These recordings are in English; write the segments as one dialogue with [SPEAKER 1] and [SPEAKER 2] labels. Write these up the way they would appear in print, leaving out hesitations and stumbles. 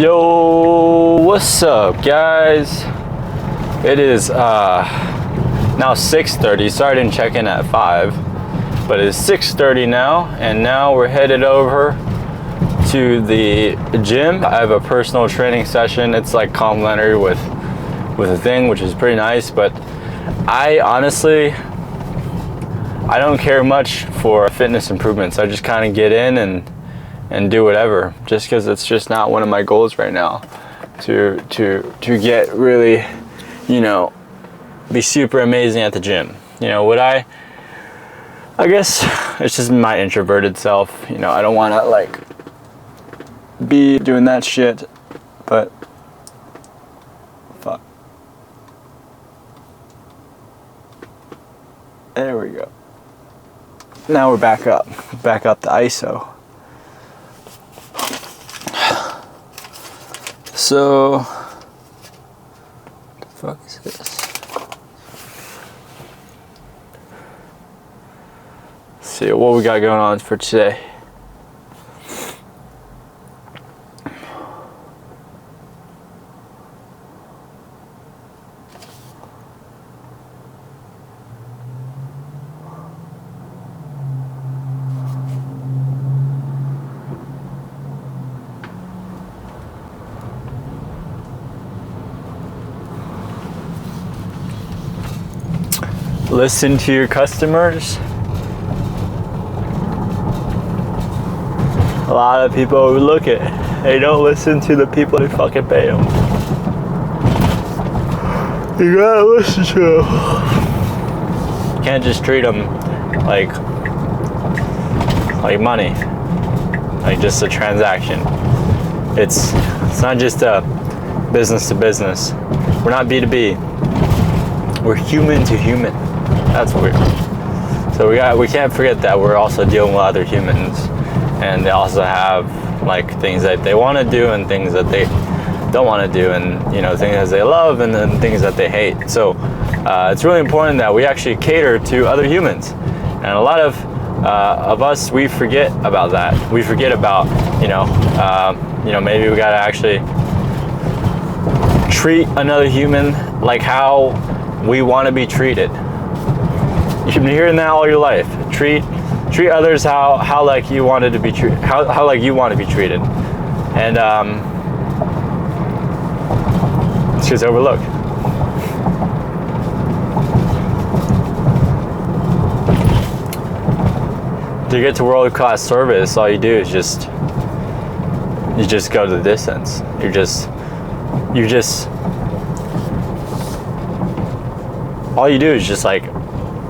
[SPEAKER 1] Yo, what's up, guys? It is now 6:30. Sorry I didn't check in at 5, but it's 6:30 now, and now we're headed over to the gym. I have a personal training session. It's like complimentary with a thing, which is pretty nice, but I honestly don't care much for fitness improvements. I just kind of get in and do whatever, just because it's just not one of my goals right now to get really, be super amazing at the gym. I guess it's just my introverted self. I don't want to be doing that shit, but fuck. There we go. Now we're back up the ISO. So, what the fuck is this? Let's see what we got going on for today. Listen to your customers. A lot of people overlook it. They don't listen to the people who fucking pay them. You gotta listen to them. You can't just treat them like money, like just a transaction. It's not just a business to business. We're not B2B. We're human to human. That's what we are. So we can't forget that we're also dealing with other humans, and they also have things that they want to do and things that they don't want to do, and things that they love and then things that they hate. So it's really important that we actually cater to other humans, and a lot of us, we forget about that. We forget about maybe we gotta actually treat another human like how we want to be treated. You've been hearing that all your life. Treat others how you wanted to be treated, how like you want to be treated, and it's just overlooked. To get to world-class service, all you do is just go to the distance. All you do is just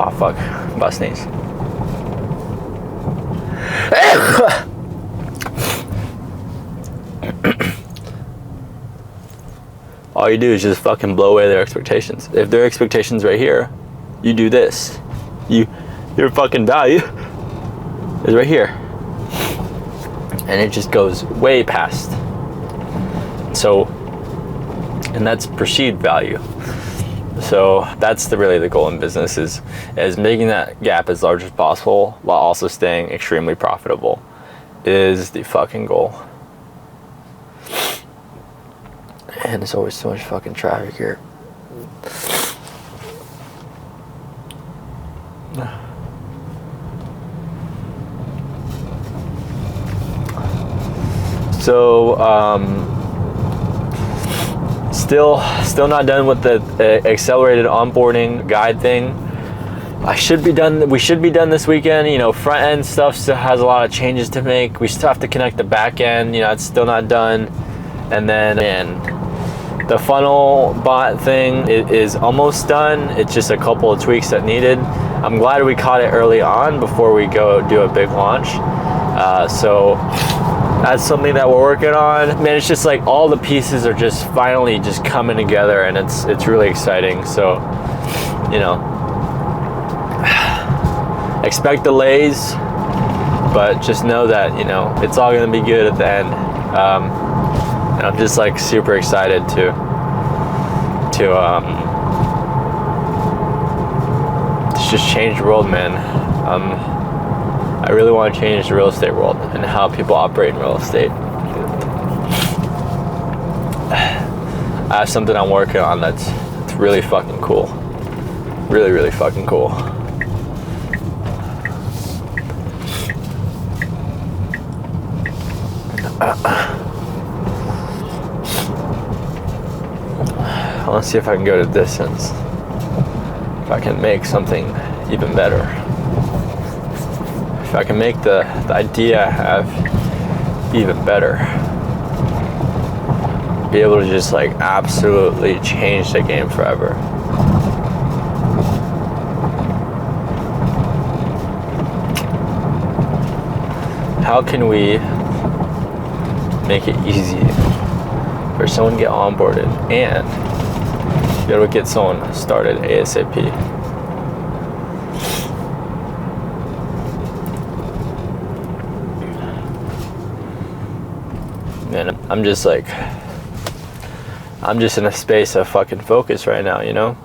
[SPEAKER 1] oh fuck, I'm about to sneeze. All you do is just fucking blow away their expectations. If their expectations right here, you do this. Your fucking value is right here. And it just goes way past. So, and that's perceived value. So that's really the goal in business is making that gap as large as possible while also staying extremely profitable is the fucking goal. And there's always so much fucking traffic here. So, Still not done with the accelerated onboarding guide thing. We should be done this weekend. Front end stuff still has a lot of changes to make. We still have to connect the back end. It's still not done. And then the funnel bot thing is almost done. It's just a couple of tweaks that needed. I'm glad we caught it early on before we go do a big launch. So that's something that we're working on. Man, it's just all the pieces are just finally just coming together, and it's really exciting. So, expect delays, but just know that, it's all gonna be good at the end. And I'm just super excited to just change the world, man. I really want to change the real estate world and how people operate in real estate. I have something I'm working on that's really fucking cool. Really, really fucking cool. I want to see if I can go to distance. If I can make something even better. If I can make the idea I have even better. Be able to just like absolutely change the game forever. How can we make it easy for someone to get onboarded and be able to get someone started ASAP? Man, I'm just in a space of fucking focus right now, you know?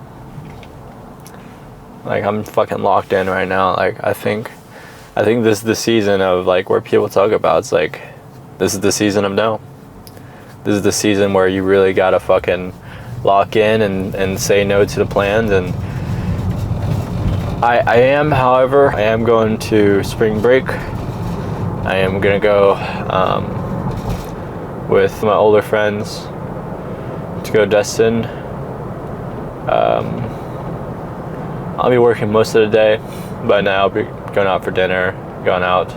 [SPEAKER 1] Like, I'm fucking locked in right now. Like, I think this is the season of, like, where people talk about, it's like, this is the season of no. This is the season where you really gotta fucking lock in and say no to the plans. And I am, however, I am going to spring break. I am gonna go with my older friends to go to Destin. I'll be working most of the day, but now I'll be going out for dinner, going out.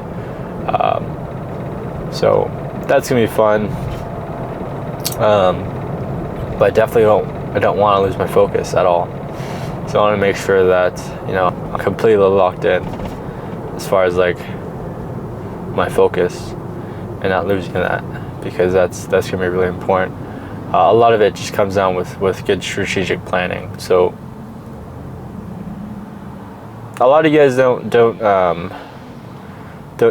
[SPEAKER 1] So that's gonna be fun. But I definitely don't want to lose my focus at all. So I want to make sure that, you know, I'm completely locked in as far as like my focus and not losing that, because that's gonna be really important. A lot of it just comes down with good strategic planning. So a lot of you guys don't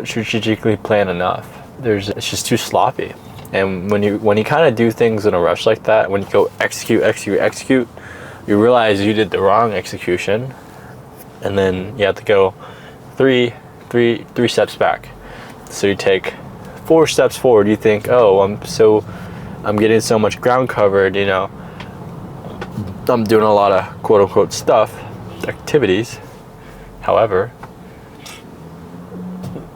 [SPEAKER 1] strategically plan enough. It's just too sloppy. And when you kind of do things in a rush like that, when you go execute, you realize you did the wrong execution, and then you have to go three steps back. So you take 4 steps forward. You think, oh, I'm getting so much ground covered, you know, I'm doing a lot of quote unquote stuff, activities. However,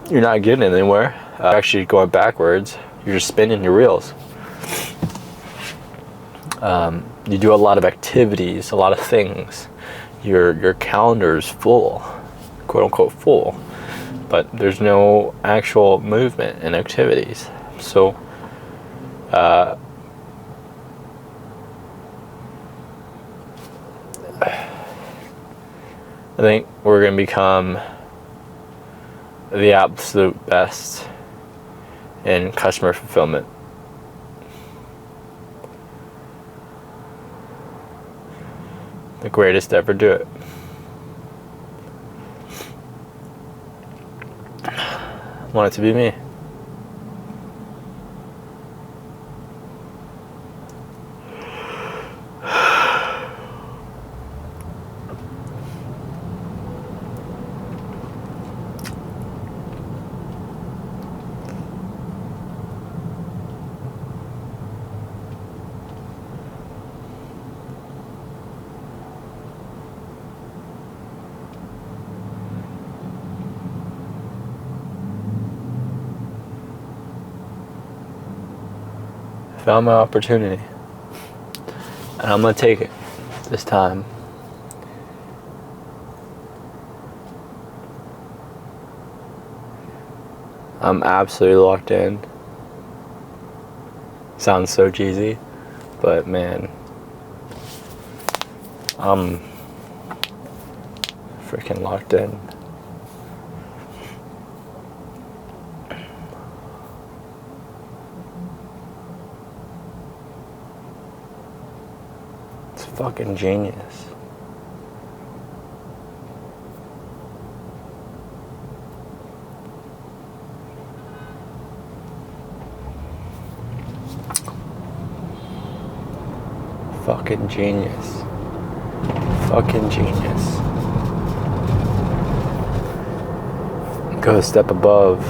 [SPEAKER 1] you're not getting anywhere. Actually going backwards. You're just spinning your reels. You do a lot of activities, a lot of things. Your calendar's full, quote unquote full, but there's no actual movement and activities. So I think we're going to become the absolute best in customer fulfillment. The greatest to ever do it. I want it to be me. Found my opportunity, and I'm gonna take it this time. I'm absolutely locked in. Sounds so cheesy, but man, I'm freaking locked in. Fucking genius. Fucking genius. Fucking genius. Go a step above.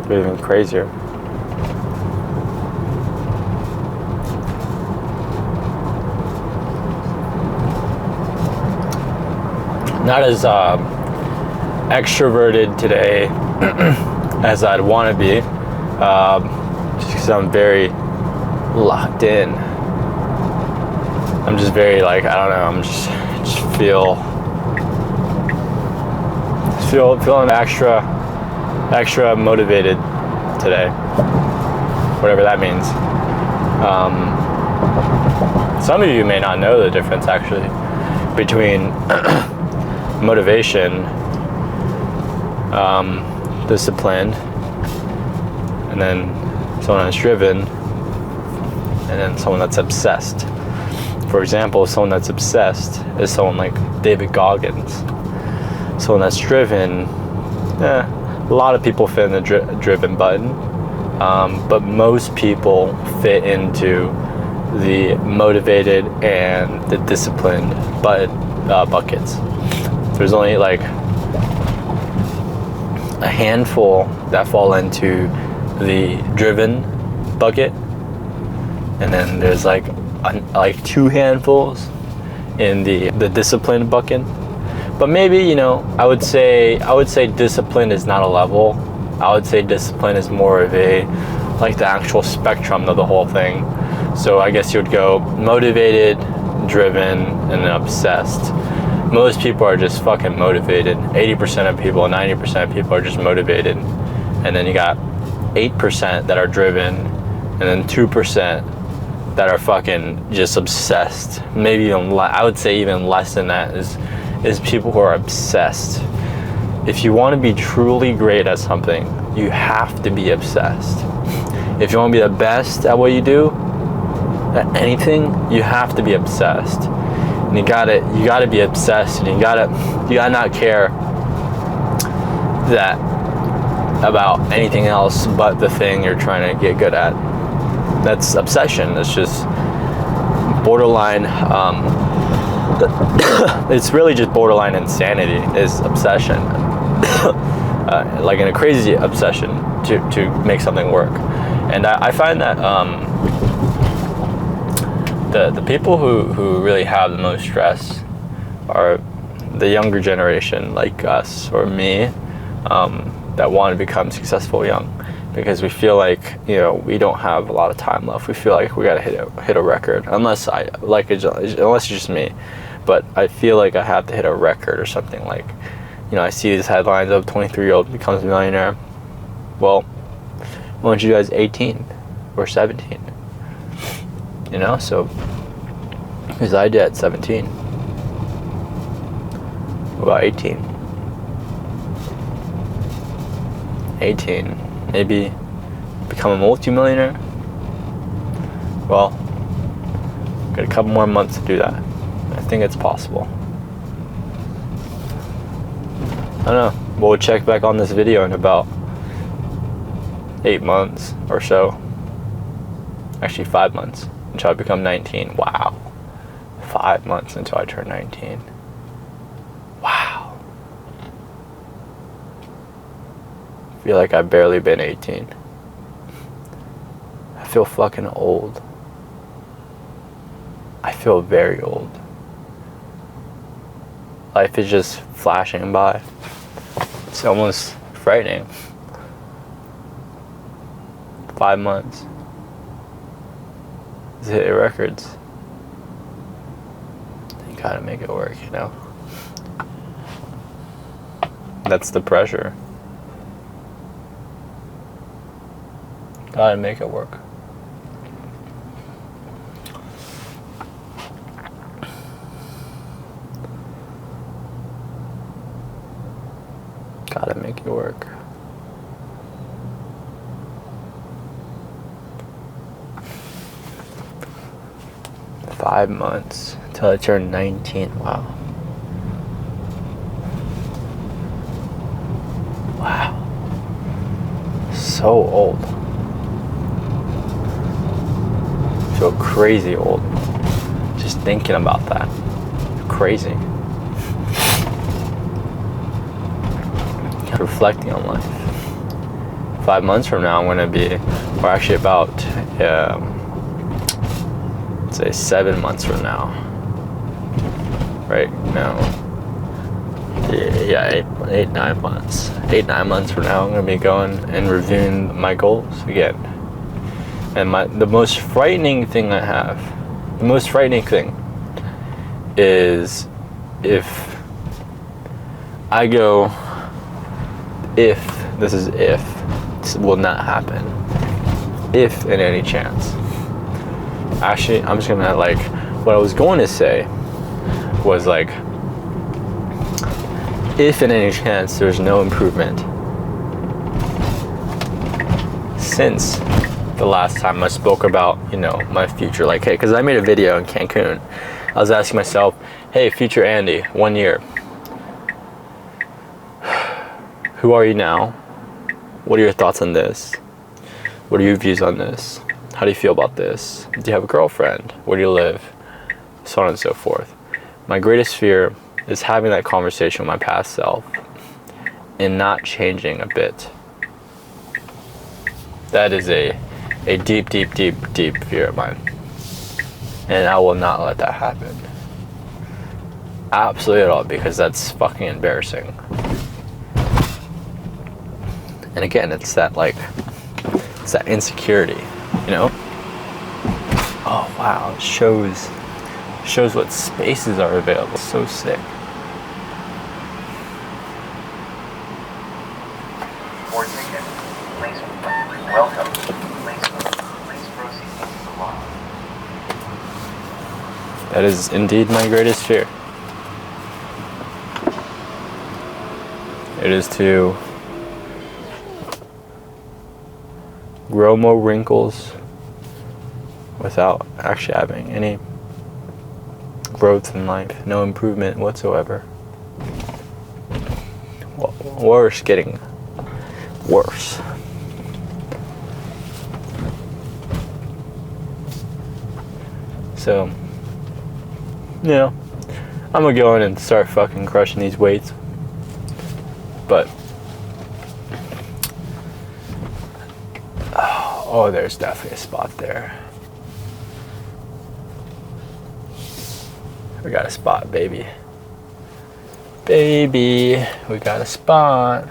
[SPEAKER 1] They're even crazier. Not as extroverted today as I'd want to be, just because I'm very locked in. I'm just very like, I don't know, I'm just feeling extra motivated today, whatever that means. Some of you may not know the difference actually between motivation, discipline, and then someone that's driven, and then someone that's obsessed. For example, someone that's obsessed is someone like David Goggins. Someone that's driven, a lot of people fit in the driven button, but most people fit into the motivated and the disciplined buckets. There's only like a handful that fall into the driven bucket, and then there's like 2 handfuls in the disciplined bucket. But maybe, you know, I would say discipline is not a level. I would say discipline is more of a like the actual spectrum of the whole thing. So I guess you would go motivated, driven, and then obsessed. Most people are just fucking motivated. 80% of people, 90% of people are just motivated. And then you got 8% that are driven, and then 2% that are fucking just obsessed. Maybe even I would say even less than that is people who are obsessed. If you want to be truly great at something, you have to be obsessed. If you want to be the best at what you do, at anything, you have to be obsessed. And you gotta be obsessed, and you gotta not care about anything else but the thing you're trying to get good at. That's obsession. It's just borderline. It's really just borderline insanity. Is obsession, like in a crazy obsession to make something work. And I find that the people who really have the most stress are the younger generation, like us or me, that want to become successful young, because we feel like, you know, we don't have a lot of time left. We feel like we gotta hit a record, unless it's just me, but I feel like I have to hit a record or something. Like, you know, I see these headlines of 23-year-old becomes a millionaire. Well, why don't you guys 18 or 17? You know, so, because I did at 17. About 18. 18. Maybe become a multi-millionaire. Well, got a couple more months to do that. I think it's possible. I don't know. We'll check back on this video in about 8 months or so. Actually, 5 months until I become 19. Wow. 5 months until I turn 19. Wow. I feel like I've barely been 18. I feel fucking old. I feel very old. Life is just flashing by. It's almost frightening. 5 months. It's hit records. You gotta make it work, you know? That's the pressure. Gotta make it work. Gotta make it work. Five months until I turn 19. Wow. Wow. So old. I feel crazy old. Just thinking about that. Crazy. Reflecting on life. 5 months from now, I'm gonna be, or actually about, let's say 7 months from now. Right now. Yeah, 9 months. 9 months from now, I'm gonna be going and reviewing my goals again. And the most frightening thing I have, the most frightening thing is if I go, if this will not happen, if in any chance. Actually, I'm just gonna like, what I was going to say was like, if in any chance there's no improvement since the last time I spoke about, you know, my future, like, hey, because I made a video in Cancun. I was asking myself, hey, future Andy, 1 year. Who are you now? What are your thoughts on this? What are your views on this? How do you feel about this? Do you have a girlfriend? Where do you live? So on and so forth. My greatest fear is having that conversation with my past self and not changing a bit. That is a deep, deep, deep, deep fear of mine. And I will not let that happen. Absolutely at all, because that's fucking embarrassing. And again, it's that like, it's that insecurity, you know? Oh wow, it shows what spaces are available. So sick.
[SPEAKER 2] For ticket, please welcome. Please proceed to the lawn.
[SPEAKER 1] That is indeed my greatest fear. It is to grow more wrinkles without actually having any growth in life, no improvement whatsoever. Worse, getting worse. So, you know, I'm gonna go in and start fucking crushing these weights. But, oh, there's definitely a spot there. We got a spot, baby. Baby, we got a spot.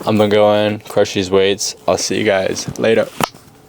[SPEAKER 1] I'm gonna go in, crush these weights. I'll see you guys later.